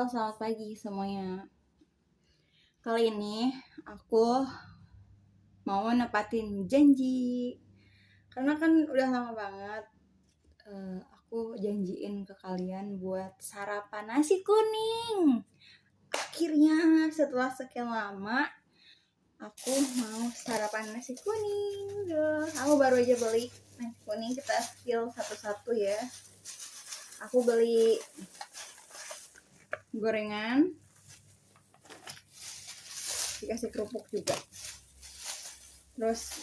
selamat pagi semuanya. Kali ini aku mau nepatin janji. Karena kan udah lama banget aku janjiin ke kalian buat sarapan nasi kuning. Akhirnya setelah sekian lama aku mau sarapan nasi kuning. Aku baru aja beli nasi kuning, kita spill satu-satu ya. Aku beli gorengan, dikasih kerupuk juga, terus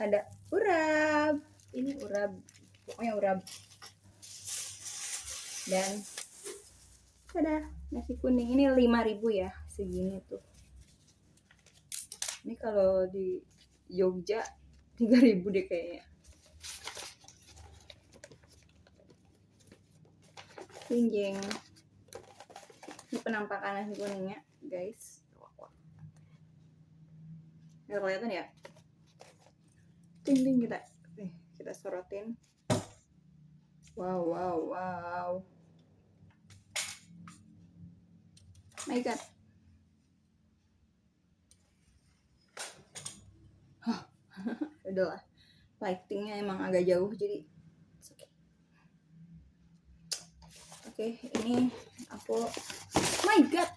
ada urap, ini urap, pokoknya urap, dan ada nasi kuning. Ini 5.000 ya, segini tuh. Ini kalau di Jogja 3.000 deh kayaknya. Pinjeng. Ini penampakan nasi kuningnya guys. Nggak kelihatan ya? Ting kita sorotin. Wow. My god. Udahlah, lightingnya emang agak jauh jadi oke, ini aku, my god,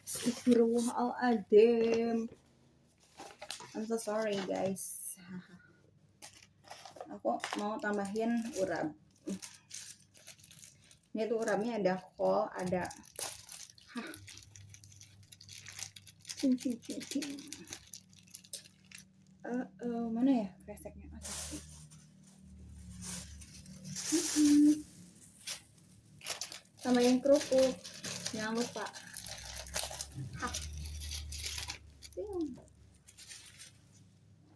astagfirullahaladzim, I'm so sorry guys. Aku mau tambahin urap. Ini tuh urapnya ada kol, ada mana ya kreseknya? Tambahin kerupuk, jangan lupa.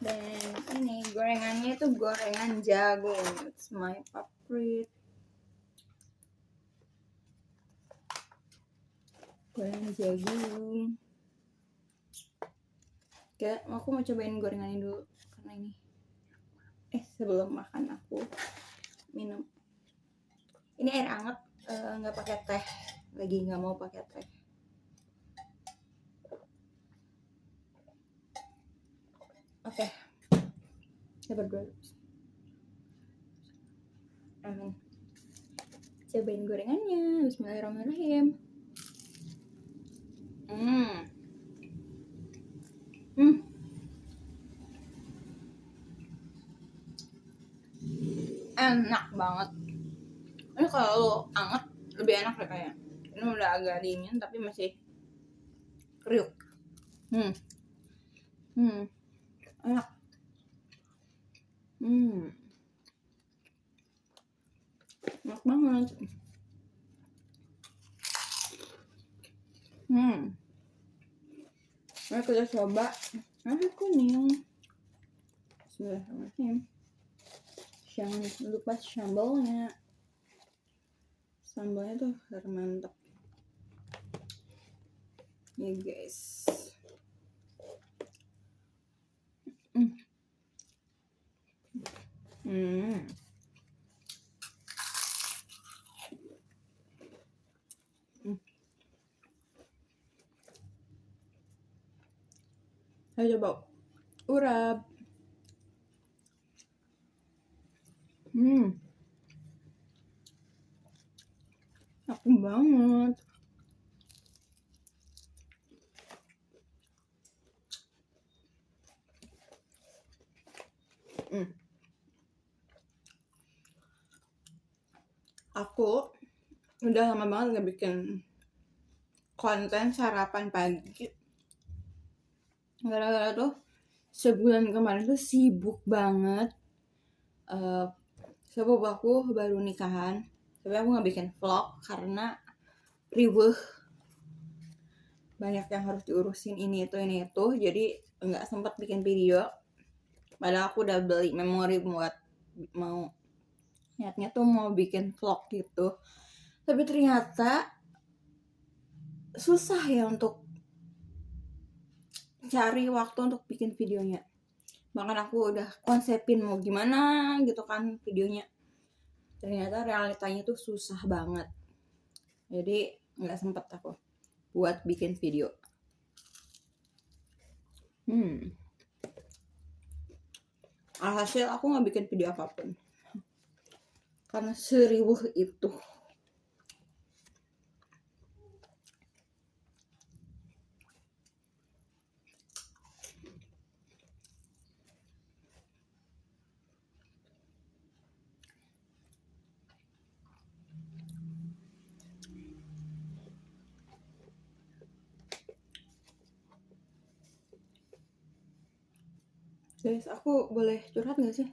Dan ini gorengannya itu gorengan jagung, it's my favorite. Gorengan jagung. Oke, aku mau cobain gorengannya dulu karena ini. Sebelum makan aku minum. Ini air hangat, nggak pakai teh. Lagi nggak mau pakai teh. Oke, kita berdua. Amin. Cobain gorengannya. Bismillahirrahmanirrahim. Enak banget. Ini kalau anget lebih enak deh kayaknya. Ini udah agak dingin tapi masih kriuk. Enak. Enak banget. Mari kita coba nasi kuning. Bismillahirrahmanirrahim. Jangan lupa sambalnya. Sambalnya tuh harus mantap ya guys. Ayo coba urap. Enak banget. Aku udah lama banget gak bikin konten sarapan pagi. Gara-gara tuh sebulan kemarin tuh sibuk banget. Sepupu aku baru nikahan, tapi aku gak bikin vlog karena riweuh, banyak yang harus diurusin, ini itu, jadi gak sempet bikin video. Padahal aku udah beli memori buat mau, niatnya tuh mau bikin vlog gitu, tapi ternyata susah ya untuk cari waktu untuk bikin videonya. Bahkan aku udah konsepin mau gimana gitu kan videonya, ternyata realitanya tuh susah banget. Jadi nggak sempet aku buat bikin video. Alhasil aku nggak bikin video apapun karena seriuh itu. Guys, aku boleh curhat gak sih?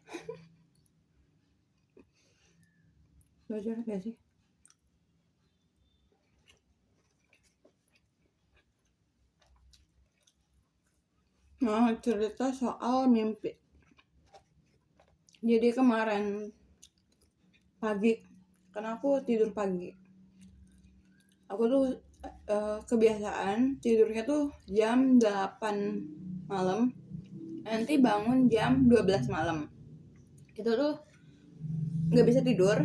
Boleh curhat gak sih? Nah, cerita soal mimpi. Jadi kemarin pagi, karena aku tidur pagi, aku tuh kebiasaan tidurnya tuh jam 8 malam, nanti bangun jam 12 malam. Itu tuh nggak bisa tidur,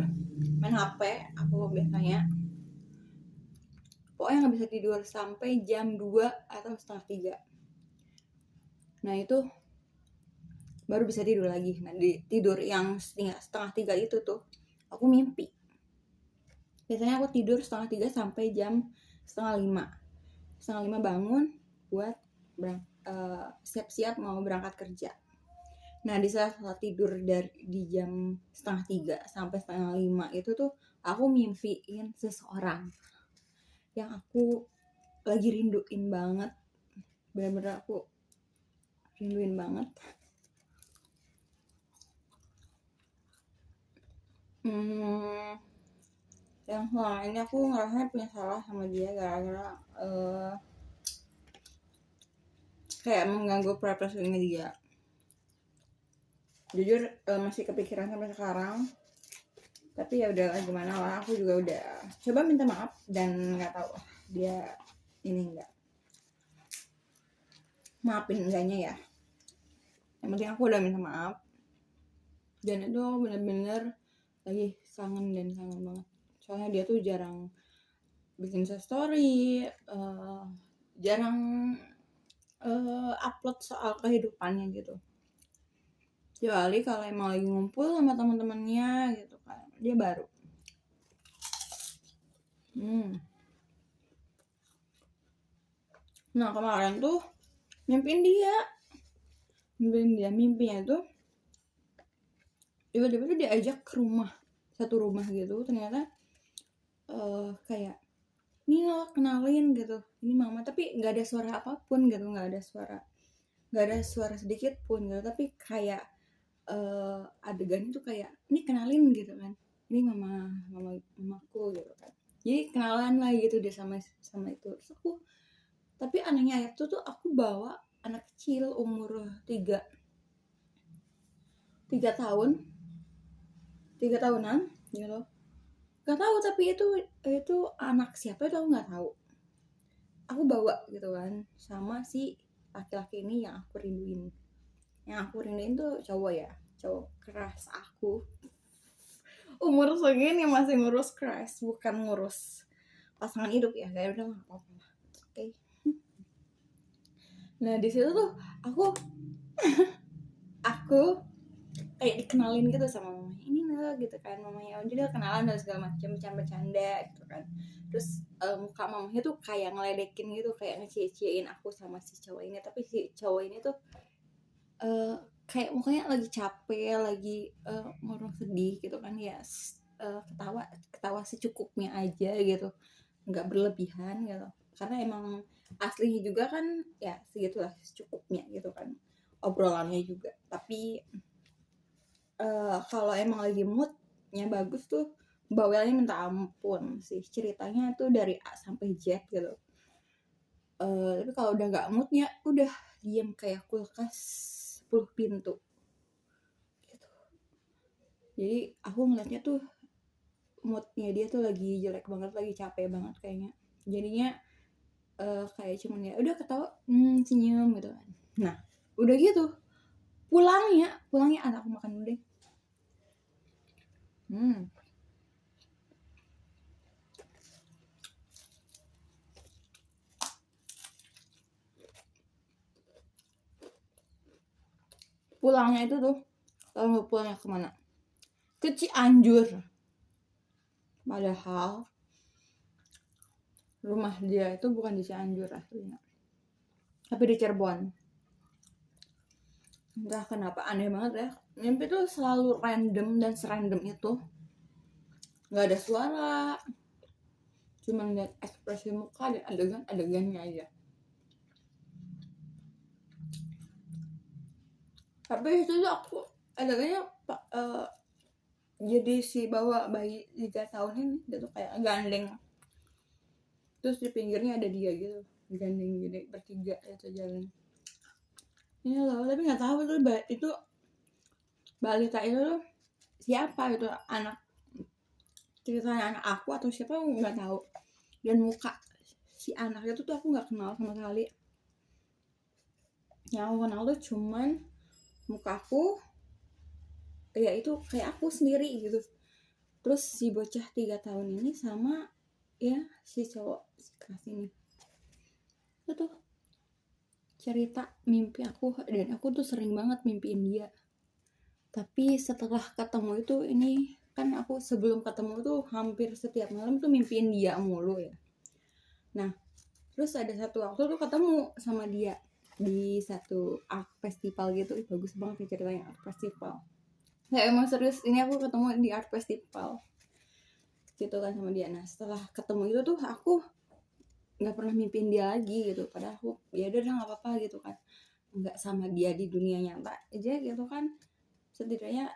main HP aku biasanya. Pokoknya nggak bisa tidur sampai jam 2 atau setengah 3. Nah itu baru bisa tidur lagi. Nah di tidur yang setengah 3 itu tuh aku mimpi. Biasanya aku tidur setengah 3 sampai jam setengah 5. Setengah 5 bangun buat siap-siap mau berangkat kerja. Nah di saat tidur di jam setengah 3 sampai setengah 5 itu tuh aku mimpiin seseorang yang aku lagi rinduin banget. Bener-bener aku rinduin banget. Yang selama ini aku ngerasa punya salah sama dia gara-gara kayak mengganggu privacy dia. Jujur masih kepikiran sampai sekarang, tapi ya udah gimana lah, aku juga udah coba minta maaf dan nggak tahu dia ini nggak maafin enggaknya ya. Yang penting aku udah minta maaf, dan itu bener-bener lagi kangen banget. Soalnya dia tuh jarang bikin story, jarang upload soal kehidupannya gitu. Kecuali kalau emang lagi ngumpul sama teman-temannya gitu kan, dia baru. Nah kemarin tuh mimpinya tuh tiba-tiba tuh diajak ke satu rumah gitu. Ternyata kayak ini lo kenalin gitu, ini mama, tapi nggak ada suara apapun gitu, nggak ada suara sedikit pun gitu, tapi kayak adegan itu kayak ini kenalin gitu kan, ini mamaku gitu kan. Jadi kenalan lah gitu deh sama itu. Terus aku, tapi anehnya itu tuh aku bawa anak kecil umur 3 tahunan gitu. Gak tahu tapi itu anak siapa itu aku nggak tahu. Aku bawa gitu kan sama si laki-laki ini yang aku rinduin. Yang aku rinduin tuh cowok keras aku. Umur segini masih ngurus keras, bukan ngurus pasangan hidup ya. Kayak udah nggak apa-apa. Oke. Nah di situ tuh aku kayak dikenalin gitu sama mamanya, ini loh gitu kan, mamanya jadi kenalan dan segala macam, bercanda gitu kan. Terus muka mamanya tuh kayak ngeledekin gitu, kayak ngecie-ciein aku sama si cowok ini. Tapi si cowok ini tuh kayak mukanya lagi capek, lagi ngurung sedih gitu kan ya. Ketawa secukupnya aja gitu, nggak berlebihan gitu, karena emang aslinya juga kan ya segitulah secukupnya gitu kan obrolannya juga. Tapi kalau emang lagi moodnya bagus tuh bawelnya minta ampun sih, ceritanya tuh dari A sampai Z gitu. Tapi kalau udah nggak moodnya udah diem kayak kulkas 10 pintu gitu. Jadi aku ngeliatnya tuh moodnya dia tuh lagi jelek banget, lagi capek banget kayaknya. Jadinya kayak cuman ya udah ketawa senyum gitu kan. Nah udah gitu pulangnya anakku makan dulu deh. pulangnya itu tuh, tahu pulangnya kemana? Ke Cianjur. Padahal rumah dia itu bukan di Cianjur aslinya, tapi di Cirebon. Entah kenapa aneh banget ya, mimpi tuh selalu random dan serandom itu. Nggak ada suara, cuma lihat ekspresi muka dan adegannya aja. Tapi itu tuh aku adegannya jadi si bawa bayi 3 tahun ini dia tuh kayak gandeng, terus di pinggirnya ada dia gitu gandeng, jadi bertiga itu jalan ini loh. Tapi nggak tahu itu balita itu tuh siapa, itu anak, ceritanya anak aku atau siapa nggak tahu. Dan muka si anak itu tuh aku nggak kenal sama sekali. Yang aku kenal tuh cuman mukaku, ya itu kayak aku sendiri gitu. Terus si bocah 3 tahun ini sama ya si cowok si kelas ini itu tuh cerita mimpi aku, dan aku tuh sering banget mimpiin dia. Tapi setelah ketemu itu, ini kan aku sebelum ketemu tuh hampir setiap malam tuh mimpiin dia mulu ya. Nah terus ada satu waktu tuh ketemu sama dia di satu art festival gitu. Bagus banget nih ceritanya, art festival. Nah emang serius, ini aku ketemu di art festival gitu kan sama dia. Nah setelah ketemu itu tuh aku nggak pernah mimpiin dia lagi gitu. Padahal aku ya udah nggak apa-apa gitu kan, nggak sama dia di dunia nyata aja gitu kan. Setidaknya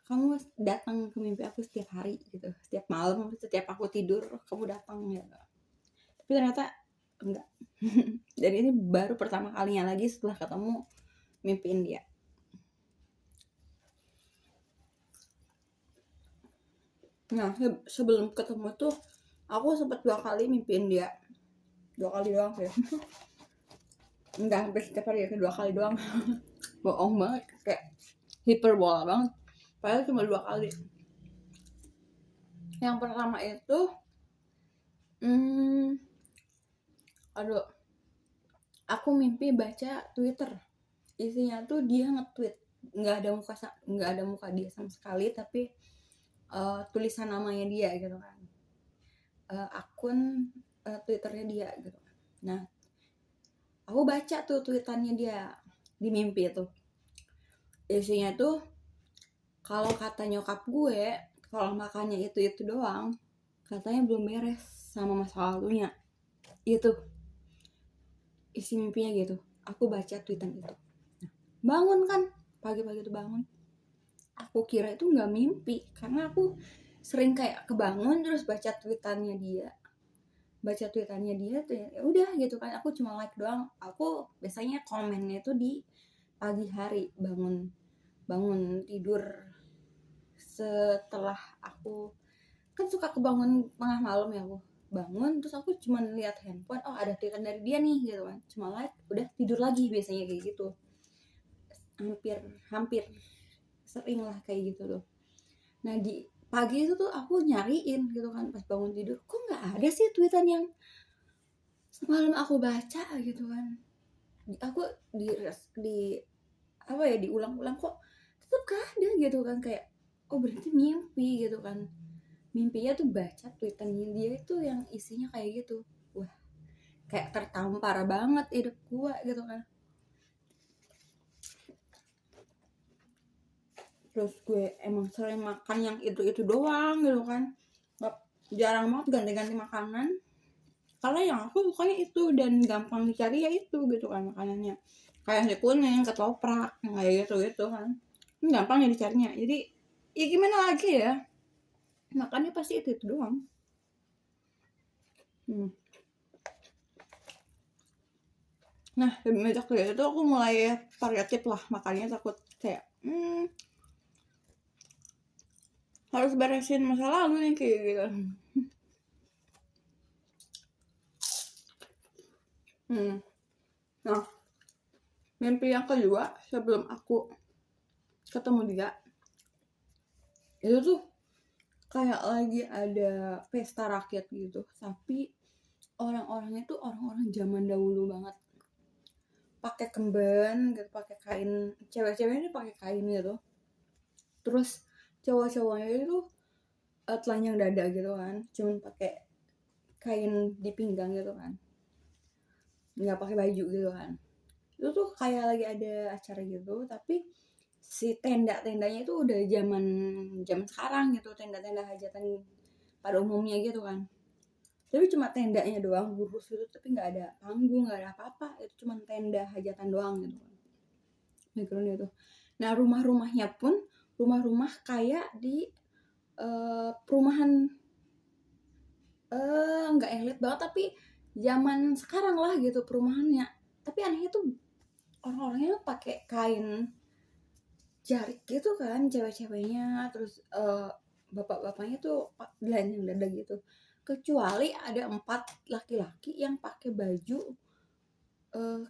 kamu datang ke mimpi aku setiap hari gitu, setiap malam, setiap aku tidur kamu datang gitu. Tapi ternyata enggak. Dan ini baru pertama kalinya lagi setelah ketemu mimpiin dia. Nah sebelum ketemu tuh aku sempat 2 kali mimpiin dia, 2 kali doang sih. Enggak sampai setiap hari ya, 2 kali doang. Bohong banget, kayak hiperbola banget, padahal cuma 2 kali. Yang pertama itu aduh, aku mimpi baca Twitter, isinya tuh dia nge-tweet, nggak ada muka dia sama sekali, tapi tulisan namanya dia gitu kan, akun Twitternya dia gitu. Nah aku baca tuh tweetannya dia di mimpi itu. Isinya tuh kalau kata nyokap gue, kalau makannya itu doang, katanya belum beres sama masa lalunya. Itu isi mimpinya gitu. Aku baca tweetan itu. Bangun kan, pagi-pagi tuh bangun. Aku kira itu nggak mimpi, karena aku sering kayak kebangun terus baca tweetannya dia tuh ya udah gitu kan. Aku cuma like doang. Aku biasanya komennya itu di pagi hari, bangun tidur. Setelah aku kan suka kebangun tengah malam ya, aku bangun terus aku cuma lihat handphone, oh ada tweetan dari dia nih gitu kan, cuma like udah tidur lagi, biasanya kayak gitu. Hampir sering lah kayak gitu loh. Nah di pagi itu tuh aku nyariin gitu kan, pas bangun tidur kok nggak ada sih tweetan yang semalam aku baca gitu kan. Aku di apa ya, diulang-ulang kok tetap gak ada gitu kan, kayak oh berarti mimpi gitu kan. Mimpinya tuh baca tweetannya dia itu yang isinya kayak gitu. Wah kayak tertampar banget hidup gua gitu kan. Terus gue emang sering makan yang itu doang gitu kan, jarang banget ganti-ganti makanan, karena yang aku sukanya itu dan gampang dicari ya itu gitu kan makanannya. Kayak nasi kuning, ketoprak, kayak gitu kan, gampang ya dicarinya. Jadi ya gimana lagi ya, makannya pasti itu doang. Nah semenjak itu aku mulai variatif lah makannya, takut kayak harus beresin masa lalu nih kayak gitu. Nah mimpi yang kedua sebelum aku ketemu dia itu tuh kayak lagi ada pesta rakyat gitu, tapi orang-orangnya tuh orang-orang zaman dahulu banget. pakai kemben gitu, pakai kain, cewek-ceweknya pakai kain gitu, terus cowok-cowoknya itu telanjang dada gitu kan, cuman pakai kain di pinggang gitu kan, nggak pakai baju gitu kan. Itu tuh kayak lagi ada acara gitu, tapi si tenda-tendanya itu udah zaman sekarang gitu, tenda-tenda hajatan pada umumnya gitu kan, tapi cuma tendanya doang lurus gitu, tapi nggak ada panggung, nggak ada apa-apa, itu cuma tenda hajatan doang gitu kan, background itu. Nah rumah-rumahnya pun rumah-rumah kayak di perumahan, nggak elit banget tapi zaman sekarang lah gitu perumahannya. Tapi anehnya tuh orang-orangnya pakai kain jarik gitu kan, cewek-ceweknya, terus bapak-bapaknya tuh telanjang dada gitu, kecuali ada 4 laki-laki yang pakai baju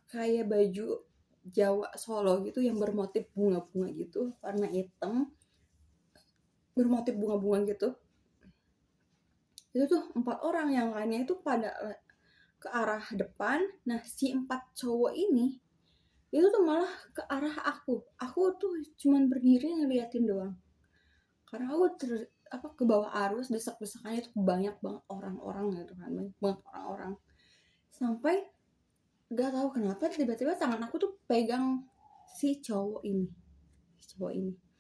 kayak baju Jawa Solo gitu yang bermotif bunga-bunga gitu, warna hitam bermotif bunga-bunga gitu. Itu tuh 4 orang, yang lainnya itu pada ke arah depan. Nah si 4 cowok ini itu tuh malah ke arah aku tuh cuman berdiri ngeliatin doang, karena aku ke bawah arus, desak-desakannya itu banyak banget orang-orang gitu kan, banyak banget orang-orang, sampai gak tahu kenapa tiba-tiba tangan aku tuh pegang si cowok ini.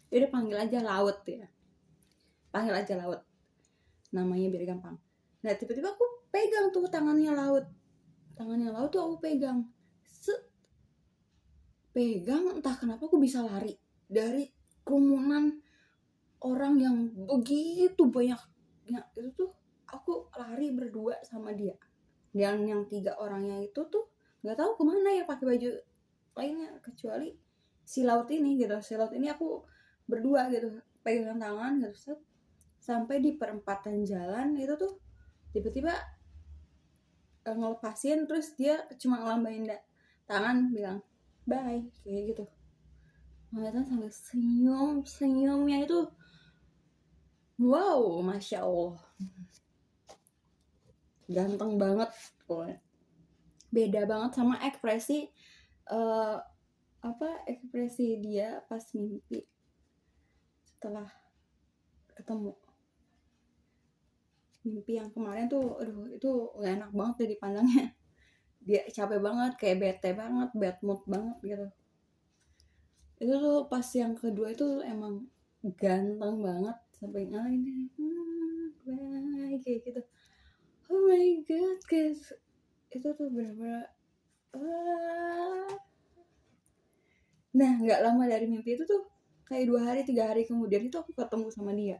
Ya udah panggil aja Laut ya, namanya biar gampang. Nah tiba-tiba aku pegang tuh tangannya Laut tuh aku pegang, entah kenapa aku bisa lari dari kerumunan orang yang begitu banyak. Nah itu tuh aku lari berdua sama dia, dan yang 3 orangnya itu tuh nggak tahu kemana ya, pakai baju lainnya, kecuali si Laut ini gitu. Si Laut ini aku berdua gitu pegang tangan gitu, sampai di perempatan jalan itu tuh tiba-tiba ngelepasin, terus dia cuma ngelambain tangan bilang bye kayak gitu. Ngeliatnya sambil senyumnya itu wow, masya Allah, ganteng banget pokoknya. Beda banget sama ekspresi ekspresi dia pas mimpi setelah ketemu. Mimpi yang kemarin tuh aduh itu gak enak banget deh dipandangnya. Dia capek banget, kayak bete banget, bad mood banget gitu. Itu tuh pas yang kedua itu emang ganteng banget sampai ngalahin bye kayak gitu. Oh my god guys, itu tuh bener-bener nah nggak lama dari mimpi itu tuh kayak 2 hari 3 hari kemudian itu aku ketemu sama dia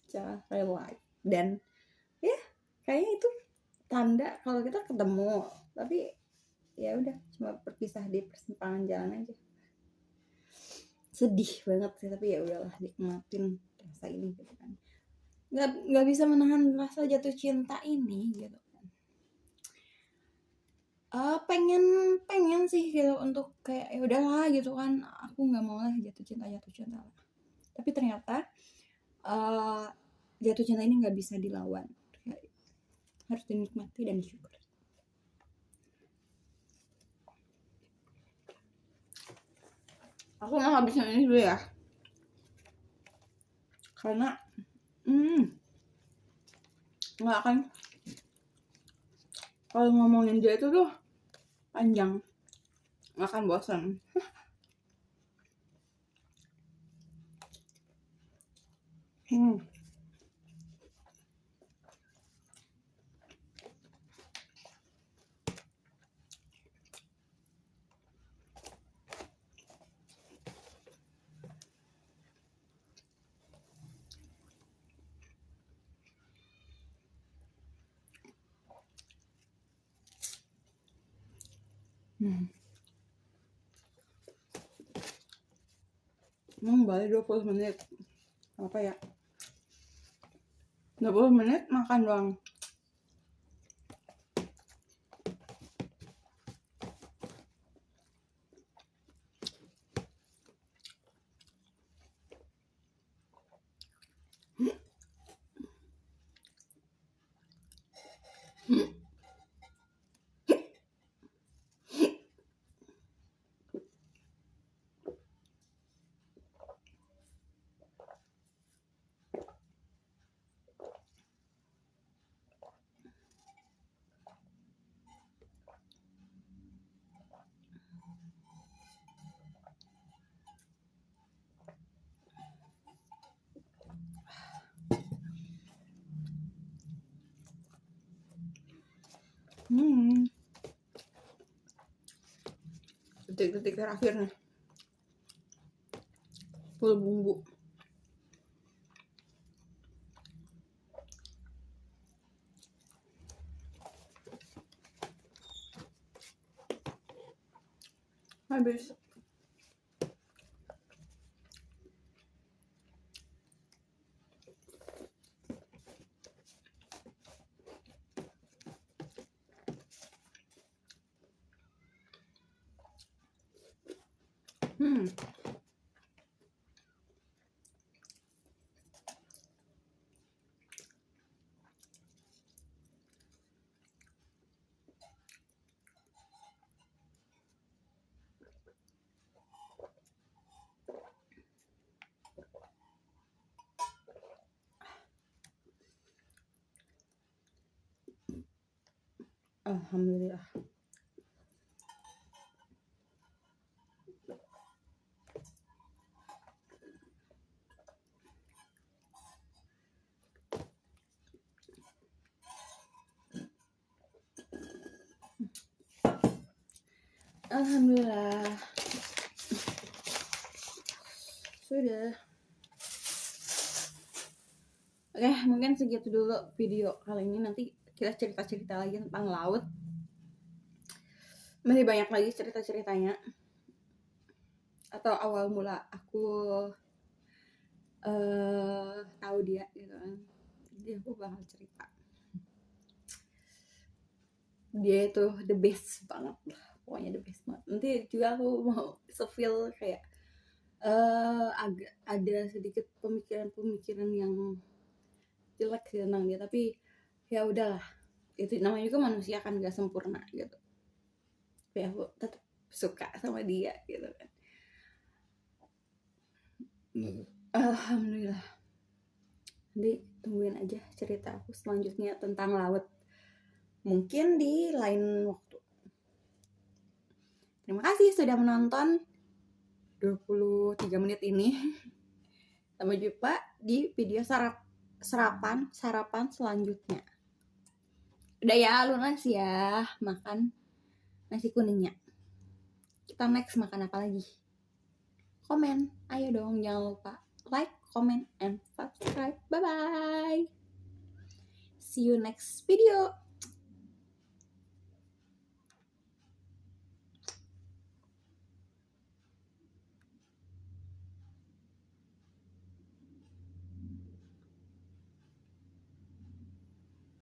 secara real life, dan ya kayaknya itu tanda kalau kita ketemu, tapi ya udah cuma berpisah di persimpangan jalan aja. Sedih banget sih, tapi ya udahlah, nikmatin rasa ini gitu kan. Nggak bisa menahan rasa jatuh cinta ini gitu kan. Pengen sih gitu untuk kayak ya udahlah gitu kan, aku nggak mau lah jatuh cinta lah. Tapi ternyata jatuh cinta ini nggak bisa dilawan, harus dinikmati dan disyukuri. Aku mau habisin ini dulu ya, karena nggak akan, kalau ngomongin dia itu tuh panjang, nggak akan bosan. Balik 20 menit apa ya, 20 menit makan doang. Detik-detik terakhir nih, full bumbu. Habis. Alhamdulillah. Alhamdulillah. Sudah. Oke, mungkin segitu dulu video kali ini. Nanti kita cerita-cerita lagi tentang laut. Masih banyak lagi cerita-ceritanya. Atau awal mula aku tahu dia gitu kan. Jadi aku bakal cerita. Dia itu the best banget lah. Pokoknya the best banget. Nanti juga aku mau se-feel kayak agak ada sedikit pemikiran-pemikiran yang jelek sih tentang dia, tapi ya udahlah, itu namanya juga manusia kan, gak sempurna gitu. Tapi aku tetap suka sama dia gitu kan. Alhamdulillah. Nanti tungguin aja cerita aku selanjutnya tentang laut, mungkin di lain waktu. Terima kasih sudah menonton 23 menit ini. Sampai jumpa di video sarapan selanjutnya. Udah ya, lunas ya makan nasi kuningnya. Kita next makan apa lagi? Komen, ayo dong, jangan lupa like, comment, and subscribe. Bye bye. See you next video.